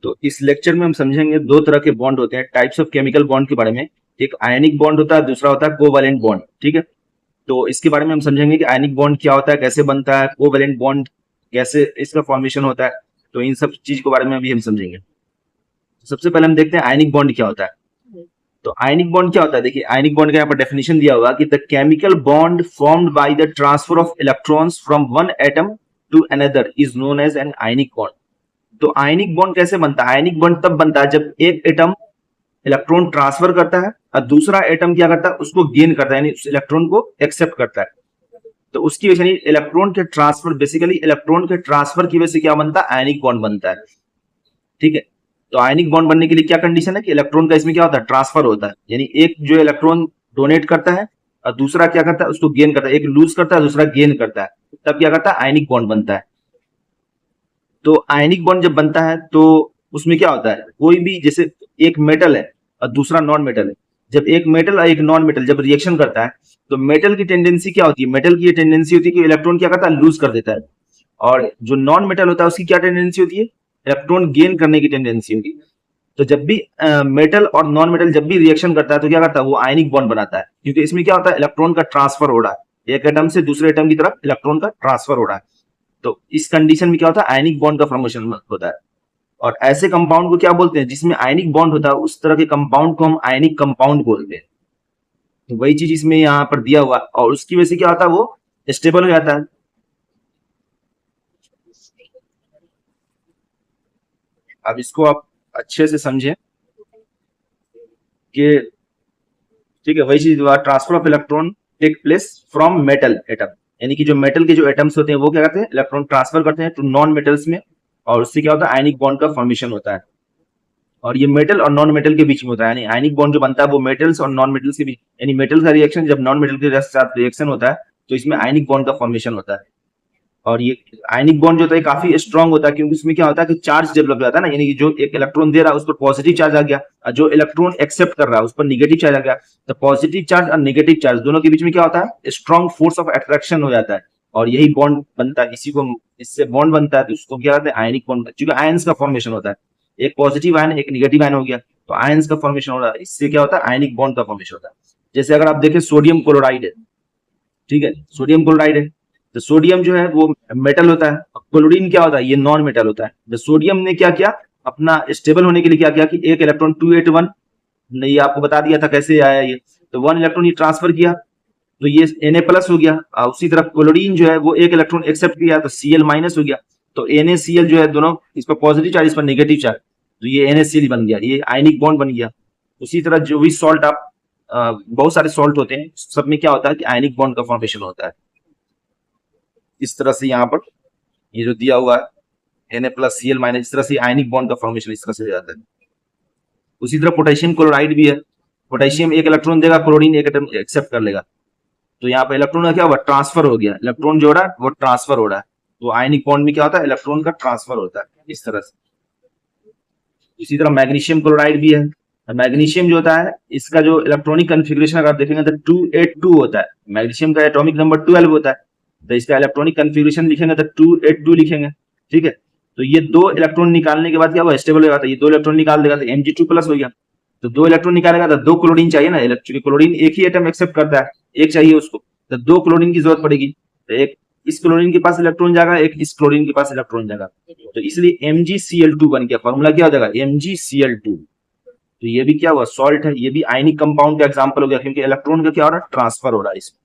तो इस लेक्चर में हम समझेंगे दो तरह के बॉन्ड होते हैं, टाइप्स ऑफ केमिकल बॉन्ड के बारे में। एक आयनिक बॉन्ड होता है, दूसरा होता है कोवैलेंट बॉन्ड। ठीक है, तो इसके बारे में हम समझेंगे कि आयनिक बॉन्ड क्या होता है, कैसे बनता है, कोवैलेंट बॉन्ड कैसे इसका फॉर्मेशन होता है। तो इन सब चीज के बारे में अभी हम समझेंगे। सबसे पहले हम देखते हैं आयनिक बॉन्ड क्या होता है। तो आयनिक बॉन्ड क्या होता है, देखिए आयनिक बॉन्ड का यहाँ पर डेफिनेशन दिया हुआ कि the chemical bond formed by the transfer of electrons from one atom to another is known as an ionic bond. तो आयनिक बॉन्ड कैसे बनता है, आयनिक बॉन्ड तब बनता है जब एक एटम इलेक्ट्रॉन ट्रांसफर करता है और दूसरा एटम क्या करता है, उसको गेन करता है, यानी उस इलेक्ट्रॉन को एक्सेप्ट करता है। तो उसकी वजह से इलेक्ट्रॉन के ट्रांसफर, बेसिकली इलेक्ट्रॉन के ट्रांसफर की वजह से क्या बनता है, आयनिक बॉन्ड बनता है। ठीक है, तो आयनिक बॉन्ड बनने के लिए क्या कंडीशन है कि इलेक्ट्रॉन का इसमें क्या होता है, ट्रांसफर होता है, यानी एक जो इलेक्ट्रॉन डोनेट करता है और दूसरा क्या करता है, उसको गेन करता है, एक लूज करता है दूसरा गेन करता है, तब क्या करता है, आयनिक बॉन्ड बनता है। तो आयनिक बॉन्ड जब बनता है तो उसमें क्या होता है, कोई भी जैसे एक मेटल है और दूसरा नॉन मेटल है, जब एक मेटल और एक नॉन मेटल जब रिएक्शन करता है तो मेटल की टेंडेंसी क्या होती है, मेटल की ये टेंडेंसी होती है कि इलेक्ट्रॉन क्या करता है, लूज कर देता है। और जो नॉन मेटल होता है उसकी क्या टेंडेंसी होती है, इलेक्ट्रॉन गेन करने की टेंडेंसी होती है। तो जब भी मेटल और नॉन मेटल जब भी रिएक्शन करता है तो क्या करता है, वो आयनिक बॉन्ड बनाता है, क्योंकि इसमें क्या होता है, इलेक्ट्रॉन का ट्रांसफर हो रहा है, एक एटम से दूसरे एटम की तरफ इलेक्ट्रॉन का ट्रांसफर हो रहा है। तो इस कंडीशन में क्या होता है, आयनिक बॉन्ड का फॉर्मेशन होता है। और ऐसे कंपाउंड को क्या बोलते हैं, जिसमें आयनिक बॉन्ड होता है, उस तरह के कंपाउंड को हम आयनिक कंपाउंड बोलते हैं। तो वही चीज इसमें यहाँ पर दिया हुआ, और उसकी वजह से क्या होता है, वो स्टेबल हो जाता है। अब इसको आप अच्छे से समझें कि ठीक है, वही चीज, transfer of electron take place from metal atom, यानी कि जो मेटल के जो एटम्स होते हैं वो क्या करते हैं, इलेक्ट्रॉन ट्रांसफर करते हैं टू नॉन मेटल्स में, और उससे क्या होता है, आयनिक बॉन्ड का फॉर्मेशन होता है। और ये मेटल और नॉन मेटल के बीच में होता है, यानी आयनिक बॉन्ड जो बनता है वो मेटल्स और नॉन मेटल्स के बीच, यानी मेटल का रिएक्शन जब नॉन मेटल के साथ रिएक्शन होता है तो इसमें आयनिक बॉन्ड का फॉर्मेशन होता है। और ये आयनिक बॉन्ड जो होता है काफी स्ट्रांग होता है, क्योंकि इसमें क्या होता है कि चार्ज डेवलप हो जाता है ना, यानी कि जो एक इलेक्ट्रॉन दे रहा है उस पर पॉजिटिव चार्ज आ गया, और जो इलेक्ट्रॉन एक्सेप्ट कर रहा है उस पर निगेटिव चार्ज आ गया। तो पॉजिटिव चार्ज और निगेटिव चार्ज दोनों के बीच में क्या होता है, स्ट्रॉन्ग फोर्स ऑफ अट्रैक्शन हो जाता है, और यही बॉन्ड बनता है, इसी को इससे बॉन्ड बनता है, तो उसको क्या कहते हैं, आयनिक बॉन्ड, क्योंकि आयंस का फॉर्मेशन होता है, एक पॉजिटिव आयन एक निगेटिव आयन हो गया, तो आयंस का फॉर्मेशन हो रहा है, इससे क्या होता है, आयनिक बॉन्ड का फॉर्मेशन होता है। जैसे अगर आप देखें सोडियम क्लोराइड है, ठीक है, सोडियम क्लोराइड है, तो सोडियम जो है वो मेटल होता है, क्लोरीन क्या होता है, ये नॉन मेटल होता है। तो सोडियम ने क्या किया, अपना स्टेबल होने के लिए क्या किया कि एक इलेक्ट्रॉन 281, ये आपको बता दिया था कैसे आया ये, तो 1 इलेक्ट्रॉन ये ट्रांसफर किया, तो ये Na+ हो गया, और उसी तरह क्लोरीन जो है वो एक इलेक्ट्रॉन एक्सेप्ट किया तो Cl- हो गया, तो NaCl जो है दोनों, इस पर पॉजिटिव चार्ज इस पर नेगेटिव चार्ज, तो ये NaCl बन गया, ये आयनिक बॉन्ड बन गया। उसी तरह जो भी सॉल्ट आप बहुत सारे सॉल्ट होते हैं, सब में क्या होता है कि आयनिक बॉन्ड का फॉर्मेशन होता है। इस तरह से यहाँ पर ये जो दिया हुआ है Na+Cl-, इस तरह से आयनिक बॉन्ड का फॉर्मेशन इस तरह से हो जाता है। उसी तरह पोटेशियम क्लोराइड भी है, पोटेशियम एक इलेक्ट्रॉन देगा, क्लोरीन एक एटम एक्सेप्ट कर लेगा, तो यहाँ पे इलेक्ट्रॉन का क्या हुआ, ट्रांसफर हो गया, इलेक्ट्रॉन जो हो रहा है वो ट्रांसफर हो रहा है, तो आयनिक बॉन्ड में क्या होता है, इलेक्ट्रॉन का ट्रांसफर होता है इस तरह से। इसी तरह मैग्नीशियम क्लोराइड भी है, मैग्नीशियम जो होता है इसका जो इलेक्ट्रॉनिक कन्फिग्रेशन अगर आप देखेंगे तो 282 होता है, मैग्नीशियम का एटॉमिक नंबर 12 होता है, तो इसका इलेक्ट्रॉनिक कन्फिग्रेशन लिखेंगे तो 282 लिखेंगे। ठीक है, तो ये दो इलेक्ट्रॉन निकालने के बाद क्या हुआ, स्टेबल हो जाता है, ये दो इलेक्ट्रॉन निकाल देगा तो Mg2+ हो गया, तो दो इलेक्ट्रॉन निकालेगा तो दो क्लोरीन चाहिए ना, क्योंकि क्लोरीन एक ही एटम एक्सेप्ट करता है, एक चाहिए उसको, तो दो क्लोरीन की जरूरत पड़ेगी, तो एक इस क्लोरीन के पास इलेक्ट्रॉन जाएगा, एक इस क्लोरीन के पास इलेक्ट्रॉन जाएगा, तो इसलिए MgCl2 बन गया, फॉर्मूला क्या हो जाएगा, MgCl2। तो ये भी क्या हुआ, सॉल्ट है, ये भी आयनिक कंपाउंड का एग्जांपल हो गया, क्योंकि इलेक्ट्रॉन का क्या हो रहा है, ट्रांसफर हो रहा है इसमें।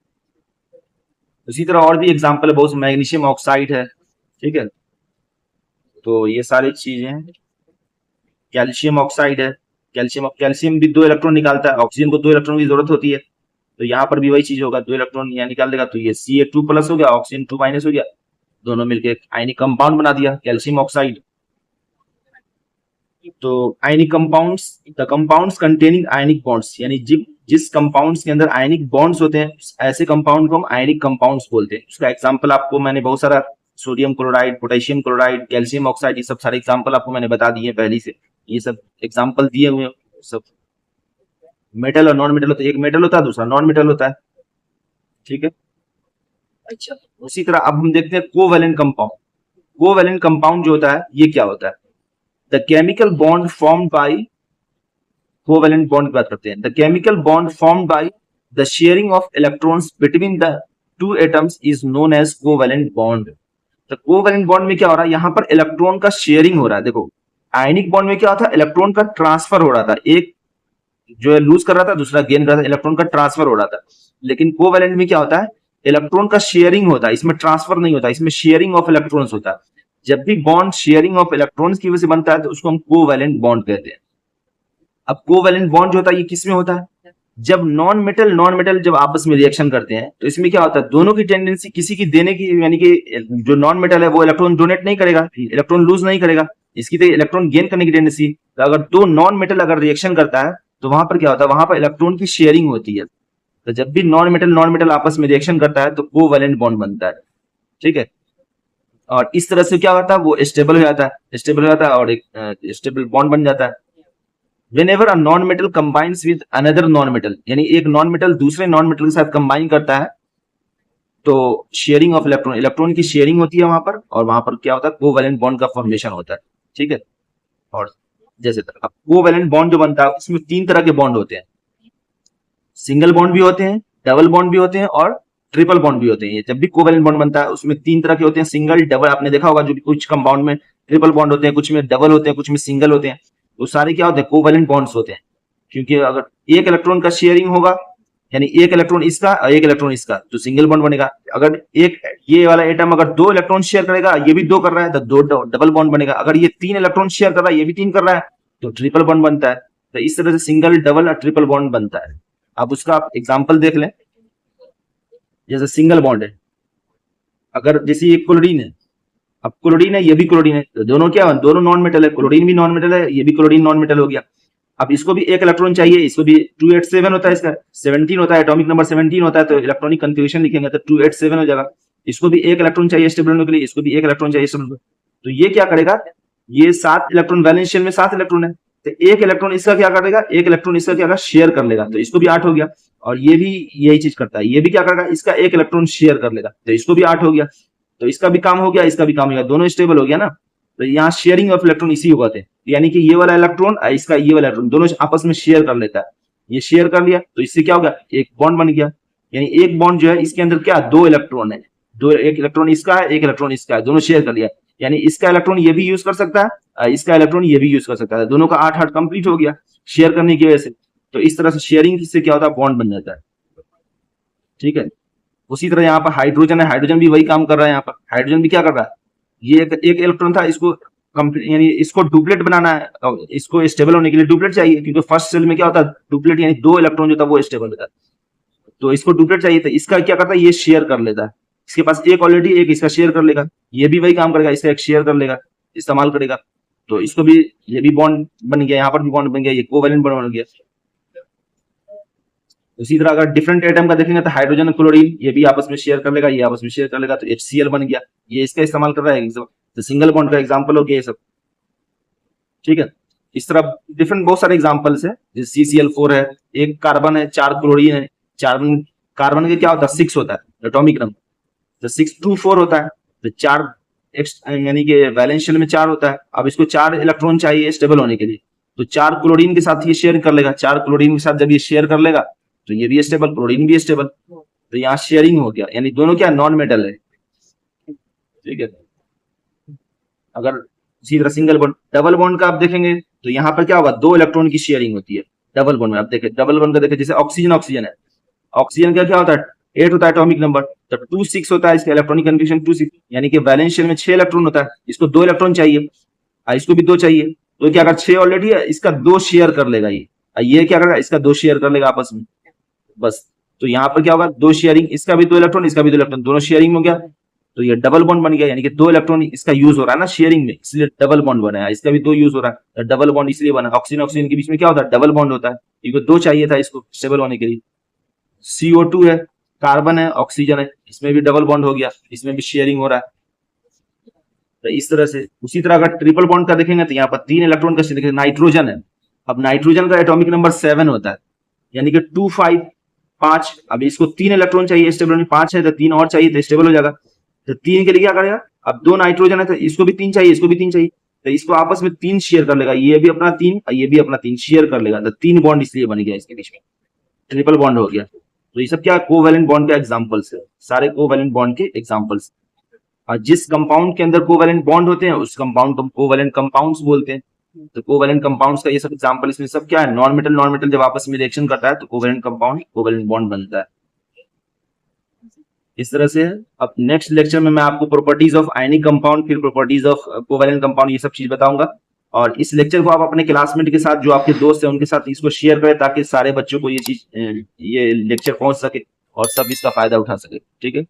उसी तरह और भी एग्जांपल है बहुत, मैग्नीशियम ऑक्साइड है, ठीक है, तो ये सारी चीजें हैं। कैल्शियम ऑक्साइड है, कैल्शियम भी दो इलेक्ट्रॉन निकालता है, ऑक्सीजन को दो इलेक्ट्रॉन की जरूरत होती है, तो यहाँ पर भी वही चीज होगा, दो इलेक्ट्रॉन यहाँ निकाल देगा, तो ये Ca2+ हो गया, ऑक्सीजन 2- हो गया, दोनों मिलकर आयनिक कंपाउंड बना दिया कैल्शियम ऑक्साइड। तो ionic compounds, the compounds containing ionic bonds, यानी जिस कंपाउंड्स के अंदर आयनिक बॉन्ड्स होते हैं, ऐसे कंपाउंड को हम आयनिक कंपाउंड्स बोलते हैं। उसका एग्जांपल आपको मैंने बहुत सारा, sodium chloride, potassium chloride, calcium oxide, ये सब सारे एग्जांपल आपको मैंने बता दिए पहले से, ये सब एग्जांपल दिए हुए सब। मेटल और नॉन मेटल होता है, एक मेटल होता है दूसरा नॉन मेटल होता है, ठीक है। अच्छा, उसी तरह अब हम देखते हैं कोवैलेंट कंपाउंड। कोवैलेंट कंपाउंड जो होता है ये क्या होता है, the chemical bond formed by covalent bond की बात करते हैं। The chemical bond formed by the sharing of electrons between the two atoms is known as covalent bond. तो कोवेलेंट बॉन्ड में क्या हो रहा है, यहाँ पर इलेक्ट्रॉन का शेयरिंग हो रहा है। देखो आयनिक बॉन्ड में क्या होता है, इलेक्ट्रॉन का ट्रांसफर हो रहा था, एक जो है लूज कर रहा था, दूसरा गेन कर रहा था, इलेक्ट्रॉन का ट्रांसफर हो रहा था। लेकिन कोवेलेंट में क्या होता है, इलेक्ट्रॉन का शेयरिंग होता है, इसमें ट्रांसफर नहीं होता, इसमें शेयरिंग ऑफ इलेक्ट्रॉन्स होता है। जब भी बॉन्ड शेयरिंग ऑफ इलेक्ट्रॉन्स की वजह से बनता है तो उसको हम कोवेलेंट बॉन्ड कहते हैं। अब कोवेलेंट बॉन्ड जो होता है ये किस में होता है, जब नॉन मेटल जब आपस में रिएक्शन करते हैं तो इसमें क्या होता है, दोनों की टेंडेंसी किसी की देने की, यानी कि जो नॉन मेटल है वो इलेक्ट्रॉन डोनेट नहीं करेगा, इलेक्ट्रॉन लूज नहीं करेगा, इसकी तो इलेक्ट्रॉन गेन करने की टेंडेंसी। तो अगर दो नॉन मेटल अगर रिएक्शन करता है तो वहां पर क्या होता है, वहां पर इलेक्ट्रॉन की शेयरिंग होती है। तो जब भी नॉन मेटल आपस में रिएक्शन करता है तो कोवेलेंट बॉन्ड बनता है। ठीक है, और इस तरह से क्या होता है, वो स्टेबल हो जाता है, और एक स्टेबल बॉन्ड बन जाता है। whenever a non-metal combines with another non-metal, यानी एक नॉन मेटल दूसरे नॉन मेटल के साथ कंबाइन करता है तो शेयरिंग ऑफ इलेक्ट्रॉन की शेयरिंग होती है वहां पर, और वहां पर क्या होता है, कोवेलेंट बॉन्ड का फॉर्मेशन होता है। ठीक है, और जैसे अब कोवेलेंट बॉन्ड जो बनता है उसमें तीन तरह के बॉन्ड होते हैं, सिंगल बॉन्ड भी होते हैं, डबल बॉन्ड भी होते हैं और ट्रिपल बॉन्ड भी होते हैं। जब भी कोवेलेंट बॉन्ड बनता है उसमें तीन तरह के होते हैं, सिंगल डबल, आपने देखा होगा जो कुछ कंपाउंड में ट्रिपल बॉन्ड होते हैं, कुछ में डबल होते हैं, कुछ में सिंगल होते हैं। वो सारे क्या होते हैं, कोवेलेंट बॉन्ड्स होते हैं। क्योंकि अगर एक इलेक्ट्रॉन का शेयरिंग होगा, यानी एक इलेक्ट्रॉन इसका और एक इलेक्ट्रॉन इसका, तो सिंगल बॉन्ड बनेगा। अगर एक ये वाला एटम अगर दो इलेक्ट्रॉन शेयर करेगा, ये भी दो कर रहा है, तो दो डबल बॉन्ड बनेगा। अगर ये तीन इलेक्ट्रॉन शेयर कर रहा है, ये भी तीन कर रहा है, तो ट्रिपल बॉन्ड बनता है। तो इस तरह से सिंगल, डबल और ट्रिपल बॉन्ड बनता है। अब उसका आप एग्जाम्पल देख लें, जैसे सिंगल बॉन्ड है, अगर जैसे ये क्लोरीन है, अब क्लोरीन है, ये भी क्लोरीन है, तो दोनों क्या है, दोनों नॉन मेटल है, क्लोरीन भी नॉन मेटल है, ये भी क्लोरीन नॉन मेटल हो गया। अब इसको भी एक इलेक्ट्रॉन चाहिए, इसको भी 287 होता है, इसका 17 होता है, एटॉमिक नंबर 17 होता है, तो इलेक्ट्रॉनिक कंफिग्रेशन लिखेंगे तो 287 हो जाएगा। इसको भी एक इलेक्ट्रॉन चाहिए स्टेबल होने के लिए, इसको भी एक इलेक्ट्रॉन चाहिए स्टेबल। तो ये क्या करेगा, ये 7 इलेक्ट्रॉन, वैलेंस शेल में 7 इलेक्ट्रॉन है, तो एक इलेक्ट्रॉन इसका क्या करेगा, एक इलेक्ट्रॉन इसका क्या शेयर कर लेगा, तो इसको भी 8 हो गया। और ये भी यही चीज करता है, ये भी क्या करेगा, इसका एक इलेक्ट्रॉन शेयर कर लेगा, तो इसको भी 8 हो गया। तो इसका भी काम हो गया, इसका भी काम हो गया, दोनों स्टेबल हो गया ना। तो यहाँ शेयरिंग ऑफ इलेक्ट्रॉन इसी को कहते हैं, यानी कि ये वाला इलेक्ट्रॉन इसका ये वाला इलेक्ट्रॉन दोनों आपस में शेयर कर लेता है। ये शेयर कर लिया तो इससे क्या हो गया, एक बॉन्ड बन गया। यानी एक बॉन्ड जो है इसके अंदर क्या, दो इलेक्ट्रॉन है, दो, एक इलेक्ट्रॉन इसका है, एक इलेक्ट्रॉन इसका है, दोनों शेयर कर लिया। यानी इसका इलेक्ट्रॉन ये भी यूज कर सकता है, इसका इलेक्ट्रॉन ये भी यूज कर सकता है, दोनों का 8-8 कंप्लीट हो गया शेयर करने की वजह से। तो इस तरह से शेयरिंग से क्या होता है, बॉन्ड बन जाता है। ठीक है, उसी तरह यहाँ पर हाइड्रोजन है, हाइड्रोजन भी वही काम कर रहा है। यहाँ पर हाइड्रोजन भी क्या कर रहा है, ये एक इलेक्ट्रॉन था, इसको यानी इसको डुप्लेट बनाना है, इसको स्टेबल होने के लिए डुप्लेट चाहिए, क्योंकि फर्स्ट सेल में क्या होता है, डुप्लेट यानी दो इलेक्ट्रॉन जो था वो स्टेबल होता है, तो इसको डुप्लेट चाहिए, तो इसका क्या करता है, ये शेयर कर लेता है। इसके पास एक ऑलरेडी, एक इसका शेयर कर लेगा, ये भी वही काम करेगा, इसका एक शेयर कर लेगा, इस्तेमाल करेगा। तो इसको भी, ये भी बॉन्ड बन गया, यहाँ पर भी बॉन्ड बन गया, ये कोवेलेंट बॉन्ड बन गया। उसी तरह अगर डिफरेंट एटम का देखेंगे तो हाइड्रोजन क्लोरीन ये भी आपस में शेयर कर लेगा, ये आपस में शेयर कर लेगा, तो HCl बन गया, ये इसका इस्तेमाल कर रहा है। तो सिंगल बॉन्ड का एग्जांपल हो गया ये सब। ठीक है, इस तरह डिफरेंट बहुत सारे एग्जांपल्स है, जैसे CCl4 है, एक कार्बन है, 4 क्लोरीन है, कार्बन के क्या होता है, 6 होता है एटॉमिक नंबर, तो 6 2 4 होता है, तो 4 यानी कि वैलेंस शेल में 4 होता है। अब इसको 4 इलेक्ट्रॉन चाहिए स्टेबल होने के लिए, तो 4 क्लोरीन के साथ ये शेयर कर लेगा, 4 क्लोरीन के साथ जब ये शेयर कर लेगा तो ये भी स्टेबल, क्लोरीन भी स्टेबल, तो यहाँ शेयरिंग हो गया, यानी दोनों क्या नॉन मेटल है। ठीक है, अगर इसी तरह सिंगल बॉन्ड, डबल बॉन्ड का आप देखेंगे तो यहाँ पर क्या होगा, 2 इलेक्ट्रॉन की शेयरिंग होती है डबल बॉन्ड में। आप देखें डबल बॉन्ड का देखें, जैसे ऑक्सीजन है, ऑक्सीजन का क्या होता है, 8 होता है एटॉमिक नंबर, तो 2 6 होता है इसका इलेक्ट्रॉनिक कन्फिग्रेशन 2 6, यानी कि वैलेंस शेल में 6 इलेक्ट्रॉन होता है, इसको 2 इलेक्ट्रॉन चाहिए, इसको भी 2 चाहिए, तो क्या अगर 6 ऑलरेडी है, इसका 2 शेयर कर लेगा, ये क्या करेगा, इसका 2 शेयर कर लेगा आपस में, बस। तो यहाँ पर क्या होगा, 2 शेयरिंग, इसका भी 2 इलेक्ट्रॉन, इसका भी 2 इलेक्ट्रॉन, दोनों शेयरिंग हो गया, तो ये डबल बॉन्ड बन गया, यानी कि 2 इलेक्ट्रॉन इसका यूज हो रहा है ना शेयरिंग में, इसलिए डबल बॉन्ड बना है। इसका भी 2 यूज हो रहा है, डबल बॉन्ड इसलिए बना। ऑक्सीजन के बीच में क्या होता है, डबल बॉन्ड होता है, क्योंकि 2 चाहिए था इसको स्टेबल होने के लिए। CO2 है, कार्बन है, ऑक्सीजन है, इसमें भी डबल बॉन्ड हो गया, इसमें भी शेयरिंग हो रहा है। तो इस तरह से, उसी तरह अगर ट्रिपल बॉन्ड का देखेंगे तो यहाँ पर 3 इलेक्ट्रॉन का, नाइट्रोजन है, अब नाइट्रोजन का एटॉमिक नंबर 7 होता है, यानी कि 2 5 5। अब इसको 3 इलेक्ट्रॉन चाहिए स्टेबल, 5 है तो 3 और चाहिए तो स्टेबल हो जाएगा। तो 3 के लिए क्या करेगा, अब 2 नाइट्रोजन है तो इसको भी 3 चाहिए, इसको भी 3 चाहिए, तो इसको आपस में 3 शेयर कर लेगा, ये भी अपना 3 और ये भी अपना 3 शेयर कर लेगा, तो 3 बॉन्ड इसलिए बन गया इसके बीच में, ट्रिपल बॉन्ड हो गया। तो ये सब क्या कोवैलेंट बॉन्ड के एग्जांपल्स है, सारे कोवैलेंट बॉन्ड के एग्जांपल्स। और जिस कंपाउंड के अंदर कोवैलेंट बॉन्ड होते हैं उस कंपाउंड को कोवैलेंट कंपाउंड्स बोलते हैं। तो कोवैलेंट कंपाउंड्स का ये सब एग्जांपल, इसमें सब क्या है, नॉन मेटल जब आपस में रिएक्शन करता है तो कोवैलेंट कंपाउंड कोवैलेंट बॉन्ड बनता है। इस तरह से अब नेक्स्ट लेक्चर में मैं आपको प्रॉपर्टीज ऑफ आयनिक कंपाउंड, फिर प्रॉपर्टीज ऑफ कोवैलेंट कंपाउंड, ये सब चीज बताऊंगा। और इस लेक्चर को आप अपने क्लासमेट के साथ, जो आपके दोस्त हैं उनके साथ इसको शेयर करें, ताकि सारे बच्चों को ये चीज, ये लेक्चर पहुंच सके और सब इसका फायदा उठा सके। ठीक है।